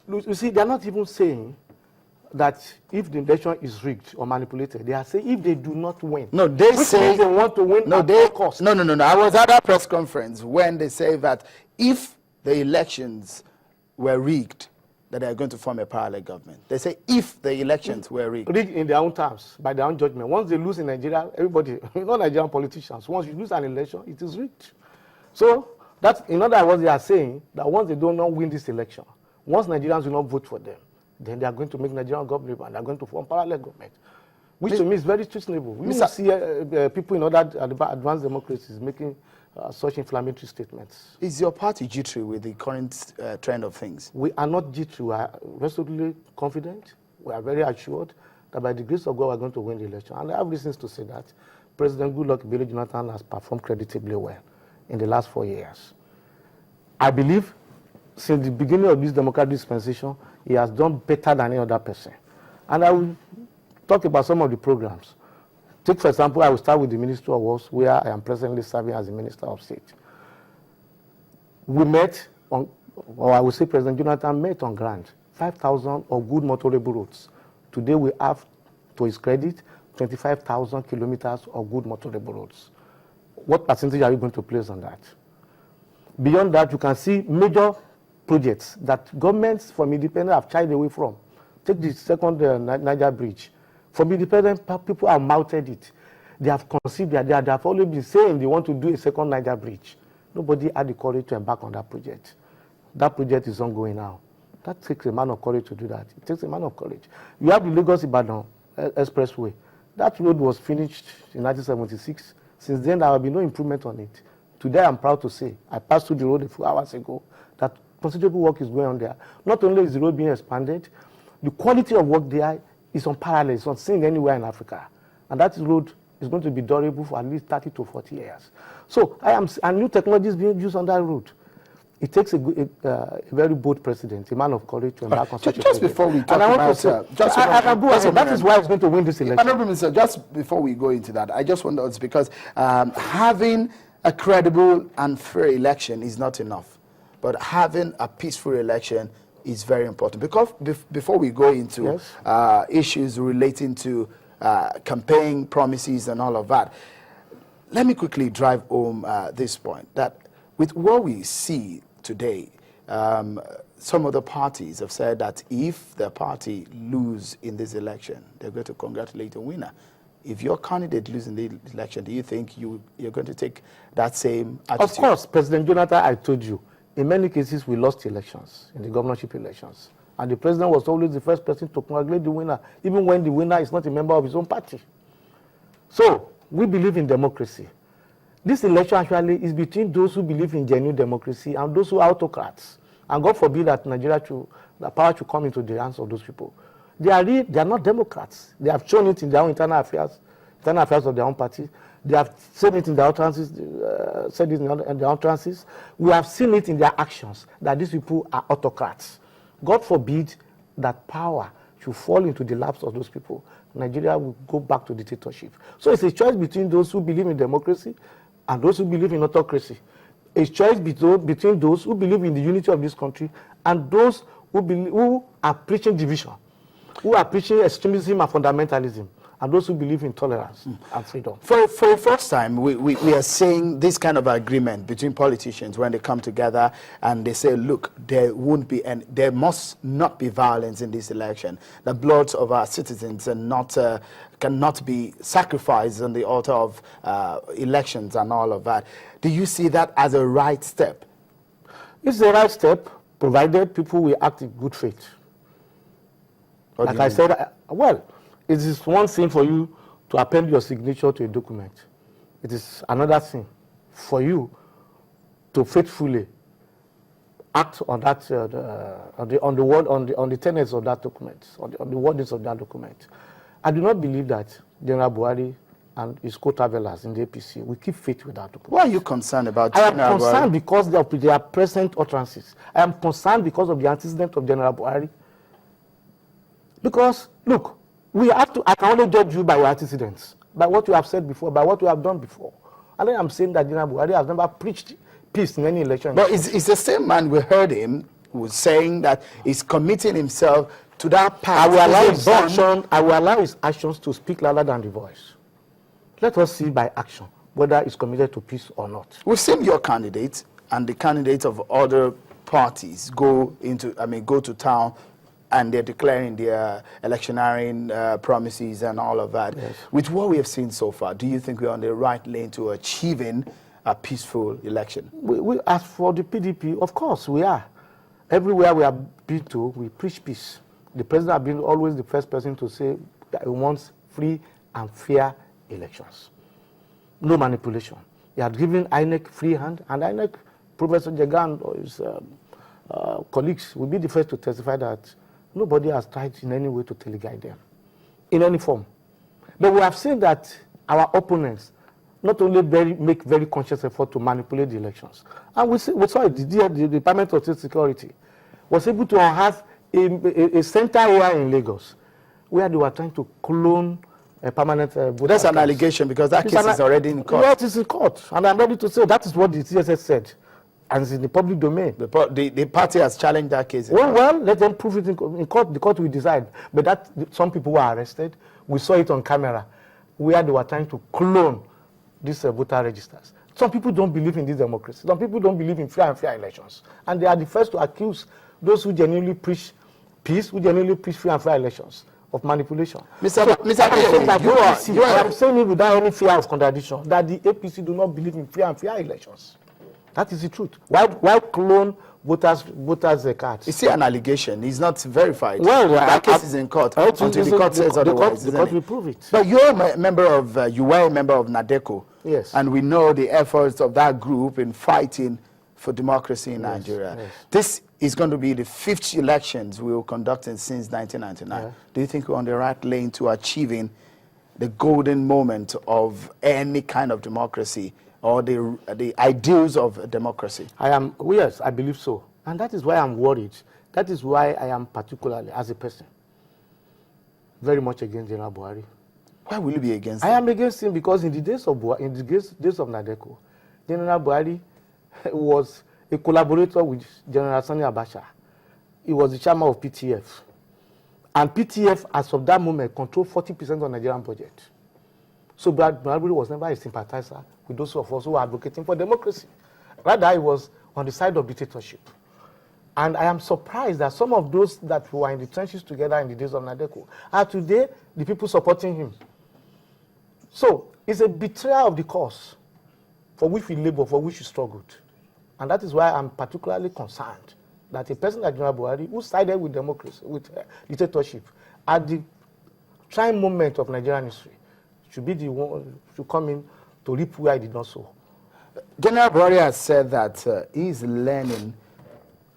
You see, they're not even saying that if the election is rigged or manipulated. They are saying if they do not win. No, they say they want to win at all costs. No. I was at that press conference when they say that if the elections were rigged, that they are going to form a parallel government. They say if the elections were rigged. Rigged in their own terms, by their own judgment. Once they lose in Nigeria, everybody, not Nigerian politicians, once you lose an election, it is rigged. So, that's, in other words, they are saying that once they do not win this election, once Nigerians will not vote for them, then they are going to make Nigerian government and they are going to form parallel government, which to me is very treasonable. We will see people in other advanced democracies making such inflammatory statements. Is your party jittery with the current trend of things? We are not jittery. We are resolutely confident. We are very assured that by the grace of God, we are going to win the election. And I have reasons to say that. President Goodluck Ebele Jonathan has performed creditably well in the last 4 years. I believe since the beginning of this democratic dispensation, he has done better than any other person. And I will talk about some of the programs. Take, for example, I will start with the Ministry of Works, where I am presently serving as the Minister of State. We met on, or I will say President Jonathan met on ground, 5,000 of good motorable roads. Today we have, to his credit, 25,000 kilometers of good motorable roads. What percentage are you going to place on that? Beyond that, you can see major projects that governments from independent have shied away from. Take the second Niger Bridge. From independent people have mounted it. They have conceived that they have always been saying they want to do a second Niger Bridge. Nobody had the courage to embark on that project. That project is ongoing now. That takes a man of courage to do that. It takes a man of courage. You have the Lagos-Ibadan Expressway. That road was finished in 1976. Since then, there have been no improvement on it. Today, I'm proud to say, I passed through the road a few hours ago, that considerable work is going on there. Not only is the road being expanded, the quality of work there is unparalleled. It's not seen anywhere in Africa. And that road is going to be durable for at least 30 to 40 years. So, and new technology is being used on that road. It takes a very bold president, a man of courage, to embark on such a project. Just before we talk about that is why he's going to win this election. Honorable Minister, just before we go into that, I just wonder, it's because having a credible and fair election is not enough, but having a peaceful election is very important. Because before we go into issues relating to campaign promises and all of that, let me quickly drive home this point, that with what we see today, some of the parties have said that if the party lose in this election, they're going to congratulate the winner. If your candidate loses in the election, do you think you're going to take that same attitude? Of course, President Jonathan, I told you, in many cases we lost elections, in the governorship elections. And the president was always the first person to congratulate the winner, even when the winner is not a member of his own party. So, we believe in democracy. This election actually is between those who believe in genuine democracy and those who are autocrats. And God forbid that the power should come into the hands of those people. They are not Democrats. They have shown it in their own internal affairs of their own party. They have said it in their utterances, We have seen it in their actions, that these people are autocrats. God forbid that power should fall into the laps of those people. Nigeria will go back to dictatorship. So it's a choice between those who believe in democracy and those who believe in autocracy. A choice between those who believe in the unity of this country and those who are preaching division, who are preaching extremism and fundamentalism, and those who believe in tolerance and freedom. For the first time, we are seeing this kind of agreement between politicians when they come together and they say, look, there must not be violence in this election. The blood of our citizens cannot be sacrificed on the altar of elections and all of that. Do you see that as a right step? It's the right step, provided people will act in good faith. Like I said, well, it is one thing for you to append your signature to a document. It is another thing for you to faithfully act on that, on the tenets of that document, on the wordings of that document. I do not believe that General Buhari and his co-travelers in the APC will keep faith with that document. Why are you concerned about General Buhari? I am concerned because of their present utterances. I am concerned because of the antecedent of General Buhari. Because, look, I can only judge you by your antecedents, by what you have said before, by what you have done before. And then I'm saying that General Buhari has never preached peace in any election. But it's the same man, we heard him was saying that he's committing himself to that path. I will allow his actions to speak louder than the voice. Let us see by action whether he's committed to peace or not. We've seen your candidate and the candidates of other parties go to town, and they're declaring their electioneering promises and all of that. Yes. With what we have seen so far, do you think we're on the right lane to achieving a peaceful election? As for the PDP, of course we are. Everywhere we have been to, we preach peace. The president has been always the first person to say that he wants free and fair elections. No manipulation. He had given INEC free hand, and INEC, Professor Jegan or his colleagues will be the first to testify that nobody has tried in any way to teleguide them, in any form. But we have seen that our opponents not only make very conscious effort to manipulate the elections, and we saw it, the Department of State Security was able to have a center here in Lagos where they were trying to clone a permanent voter. That's an allegation, because that case is already in court. Yes, it's in court, and I'm ready to say that is what the CSS said, and it's in the public domain. The party has challenged that case. Well, let them prove it in court. The court will decide. But that some people were arrested. We saw it on camera, where they were trying to clone these voter registers. Some people don't believe in this democracy. Some people don't believe in fair and fair elections, and they are the first to accuse those who genuinely preach peace, who genuinely preach free and fair elections, of manipulation. Mr. Adeyeye, I am saying it without any fear of contradiction, that the APC do not believe in free and fair elections. That is the truth. Why clone voters' cards? Is it an allegation? It's not verified. Well, that case is in court until the court says otherwise. The court will prove it. But you're a member of, you were a member of NADECO. Yes. And we know the efforts of that group in fighting for democracy in Nigeria. Yes. This is going to be the 5th elections we will conduct since 1999. Yeah. Do you think we're on the right lane to achieving the golden moment of any kind of democracy, or the ideals of democracy? Yes, I believe so. And that is why I'm worried. That is why I am particularly, as a person, very much against General Buhari. Why will you be against him? I am against him because in the days of NADECO, General Buhari was a collaborator with General Sani Abacha. He was the chairman of PTF. And PTF, as of that moment, controlled 40% of the Nigerian budget. So Buhari was never a sympathizer with those of us who were advocating for democracy. Rather, he was on the side of dictatorship. And I am surprised that some of those that were in the trenches together in the days of NADECO are today the people supporting him. So it's a betrayal of the cause for which we labor, for which we struggled. And that is why I'm particularly concerned that a person like General Buhari, who sided with democracy, with dictatorship, at the trying moment of Nigerian history, should be the one to come in to reap where he did not sow. General Buhari has said that he's learning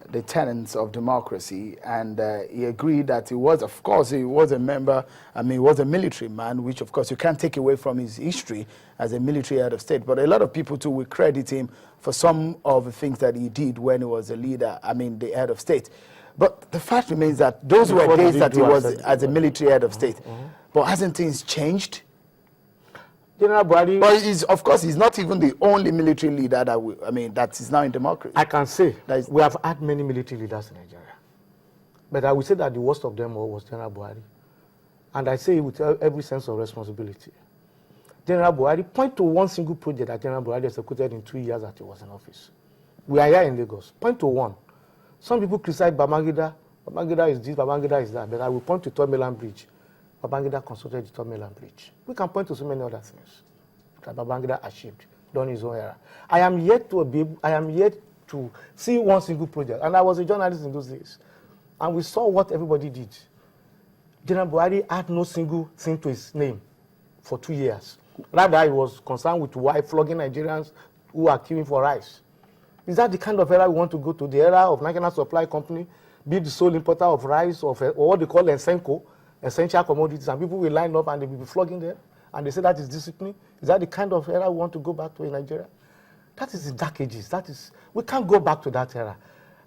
the tenets of democracy, and he agreed that he was a member, he was a military man, which of course you can't take away from his history as a military head of state. But a lot of people too will credit him for some of the things that he did when he was a leader, the head of state. But the fact remains that those were days that he was as a military head of state. But hasn't things changed? General Buhari, but he's not even the only military leader that is now in democracy. I can say we have had many military leaders in Nigeria, but I would say that the worst of them all was General Buhari, and I say it with every sense of responsibility. General Buhari, point to one single project that General Buhari executed in 2 years that he was in office. We are here in Lagos. Point to one. Some people criticize Babangida. Babangida is this, Babangida is that, but I will point to Third Mainland Bridge. Babangida constructed the Third Mainland Bridge. We can point to so many other things that Babangida achieved during his own era. I am yet to see one single project, and I was a journalist in those days, and we saw what everybody did. General Buhari had no single thing to his name for 2 years. Rather, he was concerned with why flogging Nigerians who are queuing for rice. Is that the kind of era we want to go to? The era of National Supply Company, be the sole importer of rice, or what they call Ensenko, essential commodities, and people will line up and they will be flogging them, and they say that is discipline. Is that the kind of era we want to go back to in Nigeria? That is the dark ages. We can't go back to that era.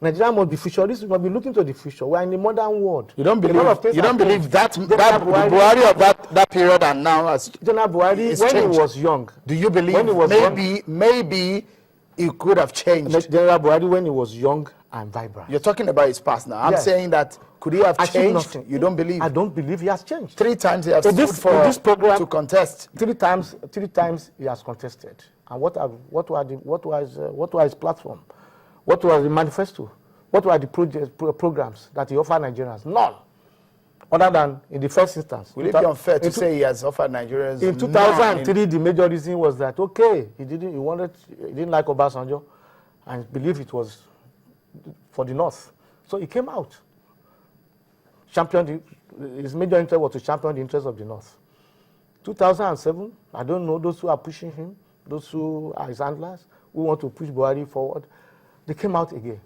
Nigeria must be futurist. We must be looking to the future. We are in the modern world. You don't believe that Buhari of that period and now as General Buhari, when he was young. Do you believe maybe it could have changed. General Buhari, when he was young and vibrant. You're talking about his past now. I'm Yes. saying that could he have Achieved changed? nothing. You don't believe? I don't believe he has changed. 3 times he has In stood this for program, to contest. 3 times he has contested. And what was his platform? What was the manifesto? What were the programs that he offered Nigerians? None. Other than in the first instance. Will it be unfair to say he has offered Nigerians? In 2003, the major reason was that, okay, he didn't like Obasanjo and believed it was for the North. So he came out. His major interest was to champion the interests of the North. 2007, I don't know, those who are pushing him, those who are his handlers, who want to push Buhari forward, they came out again.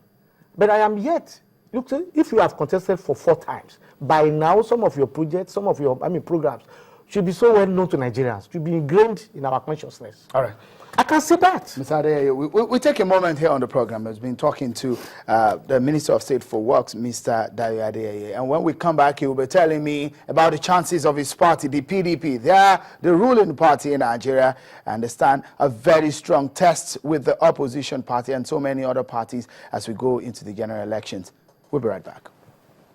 But I am yet, look, if you have contested for 4 times, by now some of your projects, some of your programs should be so well known to Nigerians, should be ingrained in our consciousness. All right. I can say that. Mr. Adeyeye, we take a moment here on the program. We've been talking to the Minister of State for Works, Mr. Dayo Ayeye. And when we come back, he will be telling me about the chances of his party, the PDP. They are the ruling party in Nigeria and they stand a very strong test with the opposition party and so many other parties as we go into the general elections. We'll be right back.